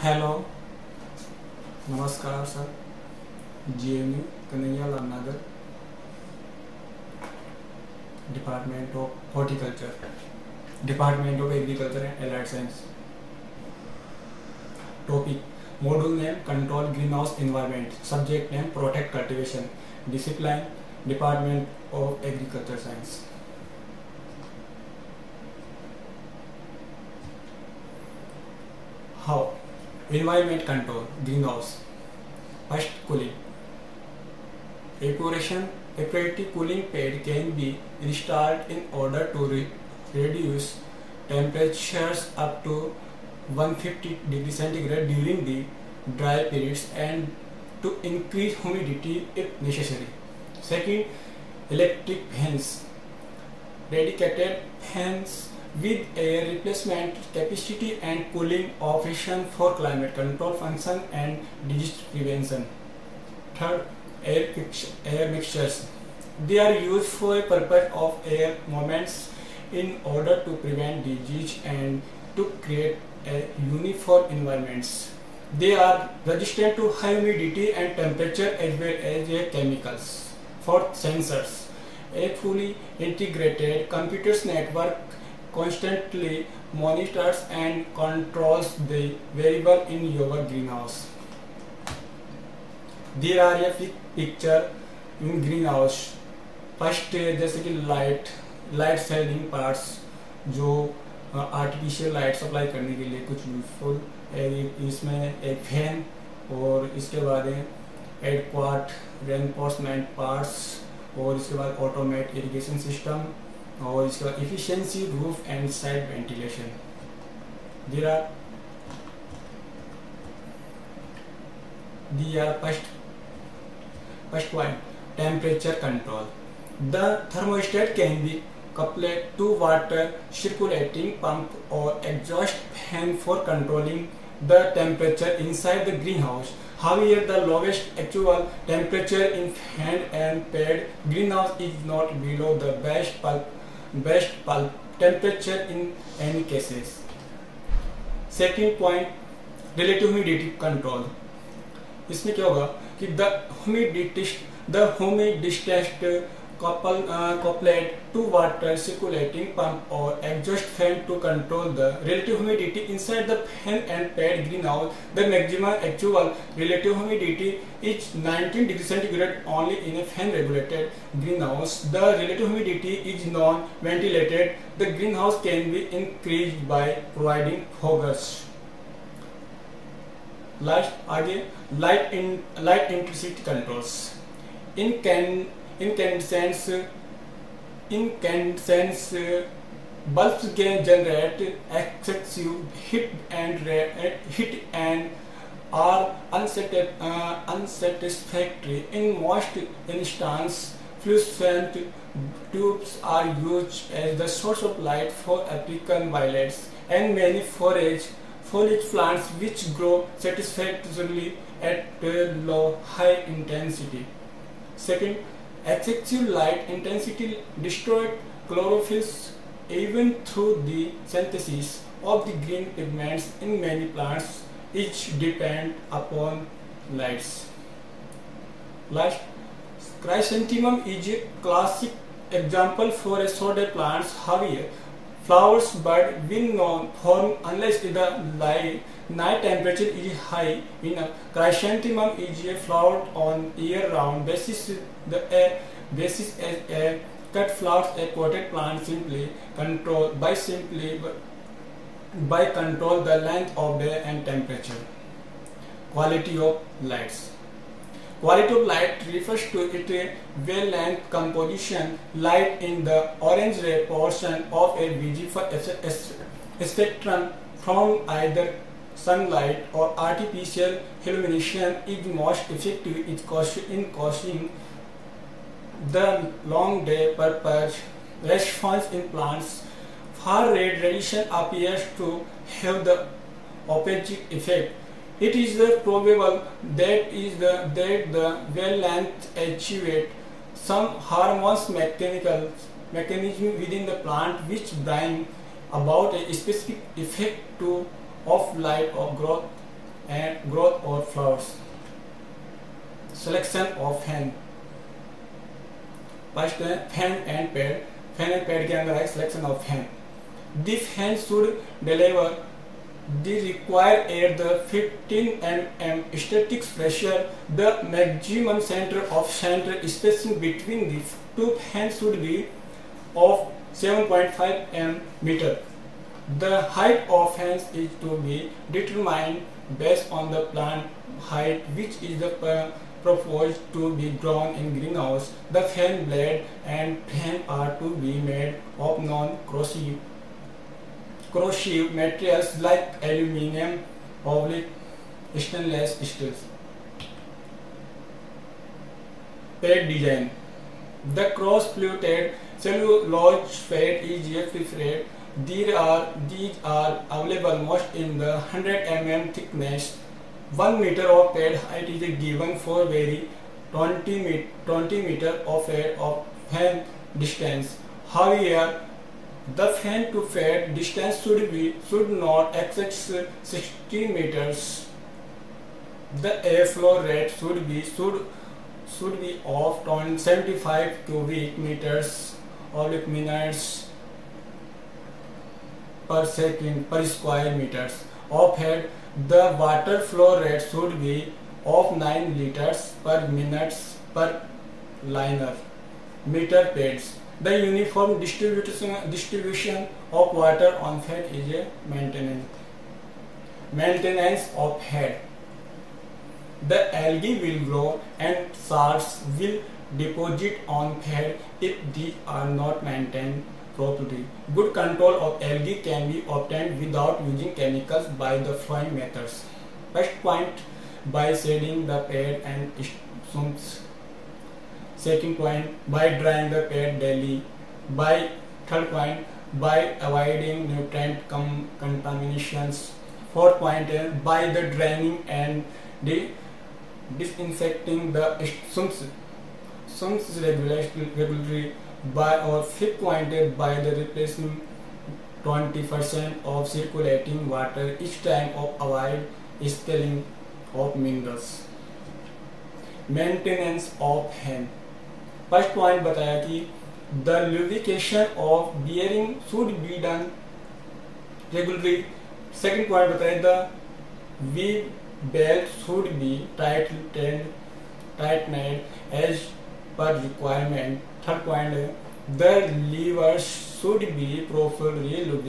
Hello, नमस्कार sir. GMU Kanhaiya Lal Nagar, department of horticulture, department of agriculture and allied science. Topic module name control green house environment, subject name protect cultivation, discipline department of agriculture science. How environment control greenhouse. First, cooling. Evaporative cooling pad can be installed in order to reduce temperatures up to 150 degrees centigrade during the dry periods and to increase humidity if necessary. Second, electric fans. Dedicated fans with air replacement capacity and cooling operation for climate control function and disease prevention. Third, air mixtures. They are used for a purpose of air movements in order to prevent disease and to create a uniform environments. They are resistant to high humidity and temperature as well as chemicals. Fourth, sensors. A fully integrated computers network constantly monitors and controls the variable in your greenhouse. There are a picture in greenhouse. First जैसे कि light selling parts जो artificial light supply करने के लिए कुछ useful है। इसमें एक फैन और इसके बाद एडक्वाट रेनफोर्समेंट पार्ट्स और इसके बाद ऑटोमेट इरिगेशन सिस्टम और इसके बाद efficiency roof and side ventilation. There are first point, temperature control. The thermostat can be coupled to water circulating pump or exhaust fan for controlling the temperature inside the greenhouse. However, the lowest actual temperature in fan and pad greenhouse is not below the best pulp temperature in any cases. Second point, relative humidity control. इसमें क्या होगा कि the humidist coupled to water circulating pump or exhaust fan to control the relative humidity inside the fan and pad greenhouse. The maximum actual relative humidity is 19 degrees centigrade only in a fan regulated greenhouse. The relative humidity is non-ventilated. The greenhouse can be increased by providing foggers. आगे light intensity controls. incandescence bulbs can generate excessive heat and are unsatisfactory. In most instances, fluorescent tubes are used as the source of light for African violets and many foliage plants which grow satisfactorily at high intensity. Second, excessive light intensity destroys chlorophyll even through the synthesis of the green pigments in many plants, which depend upon lights. Last, chrysanthemum is a classic example for a shade plants. However, flowers bud will not form unless the night temperature is high enough. Chrysanthemum is a flower on year-round basis. As a cut flowers, a potted plant by control the length of day and temperature. Quality of lights. Quality of light refers to its wavelength composition. Light in the orange ray portion of a visible spectrum from either sunlight or artificial illumination is most effective in causing the long day purpose response in plants. Far red radiation appears to have the opposite effect. It is probable that the wavelength achieved some harmonious mechanism within the plant which bring about a specific effect of light or growth and growth of flowers. Selection of fan. First fan and pad. Fan and pad के अंदर है selection of fan. The fan should deliver the required at the 15 mm static pressure. The maximum center spacing between the two fans should be of 7.5 mm. The height of fans is to be determined based on the plant height, which is the proposed to be grown in greenhouse. The fan blade and fan are to be made of non-corrosive materials like aluminium or stainless steel. Pad design. The cross-fluted cellulose pad is preferred. These are available most in the 100 mm thickness. 1 meter of pad height is given for very 20 meter of fan distance. However, the fan to pad distance should not exceed 60 meters. The airflow rate should be of 75 cubic meters or minutes per second per square meters of head. The water flow rate should be of 9 liters per minute per liner meter pads. The uniform distribution of water on head is a maintenance of head. The algae will grow and shards will deposit on head if these are not maintained properly. Good control of algae can be obtained without using chemicals by the following methods. First point, by shading the pad and stumps. Second point, by drying the pad daily. Third point, by avoiding nutrient contaminations. Fourth point, by the draining and disinfecting the stumps regularly. Fifth point, by the replacing 20% of circulating water each time of avoid spilling of minerals. Maintenance of hand. First point बताया कि the lubrication of bearing should be done regularly. Second point बताया the weave belt should be tightened as per requirement. Third point the levers should be properly lubricated.